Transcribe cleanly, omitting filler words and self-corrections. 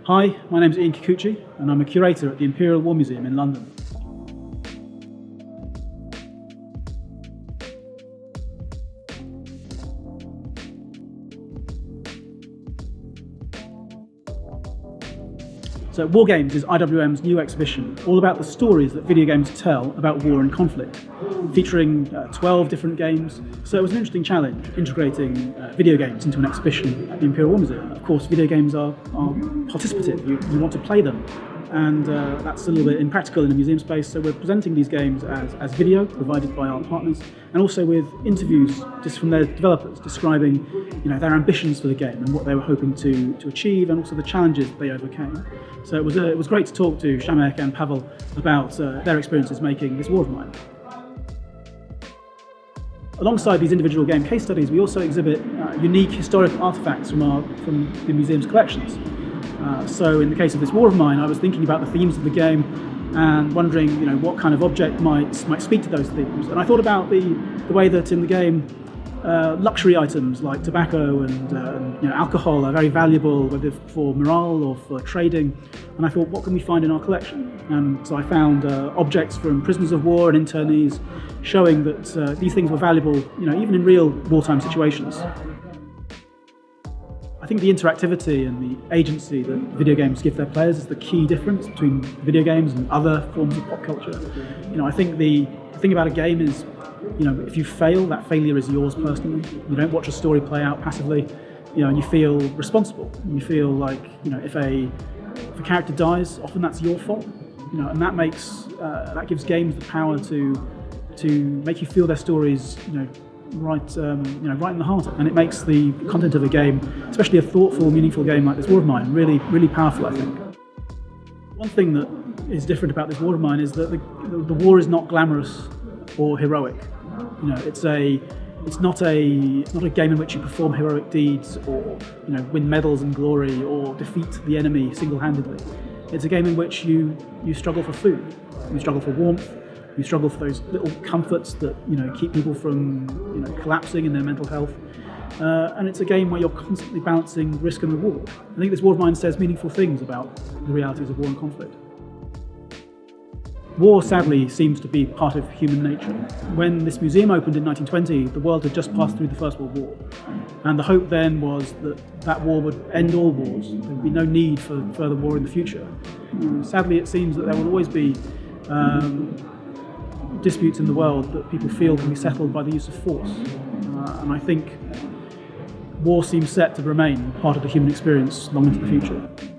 Hi, my name is Ian Kikuchi and I'm a curator at the Imperial War Museum in London. So War Games is IWM's new exhibition, all about the stories that video games tell about war and conflict, featuring 12 different games. So it was an interesting challenge, integrating video games into an exhibition at the Imperial War Museum. Of course, video games are participative, you want to play them, and that's a little bit impractical in a museum space, so we're presenting these games as video provided by our partners, and also with interviews just from their developers describing their ambitions for the game and what they were hoping to achieve, and also the challenges that they overcame. So it was great to talk to Shamek and Pavel about their experiences making this War of Mine. Alongside these individual game case studies, we also exhibit unique historic artifacts from the museum's collections. So in the case of this War of Mine, I was thinking about the themes of the game and wondering what kind of object might speak to those themes. And I thought about the way that in the game luxury items like tobacco and alcohol are very valuable, whether for morale or for trading. And I thought, what can we find in our collection? And so I found objects from prisoners of war and internees showing that these things were valuable, even in real wartime situations. I think the interactivity and the agency that video games give their players is the key difference between video games and other forms of pop culture. I think the thing about a game is, if you fail, that failure is yours personally. You don't watch a story play out passively, and you feel responsible. You feel like, if a character dies, often that's your fault, and that gives games the power to make you feel their stories, right in the heart, and it makes the content of a game, especially a thoughtful, meaningful game like this War of Mine, really, really powerful, I think. One thing that is different about this War of Mine is that the war is not glamorous or heroic. It's not a game in which you perform heroic deeds or win medals and glory or defeat the enemy single-handedly. It's a game in which you struggle for food, you struggle for warmth, you struggle for those little comforts that keep people from collapsing in their mental health, and it's a game where you're constantly balancing risk and reward. I think this War of Mine says meaningful things about the realities of war and conflict. War, sadly, seems to be part of human nature. When this museum opened in 1920, the world had just passed through the First World War, and the hope then was that war would end all wars. There would be no need for further war in the future. Sadly, it seems that there will always be disputes in the world that people feel can be settled by the use of force. And I think war seems set to remain part of the human experience long into the future.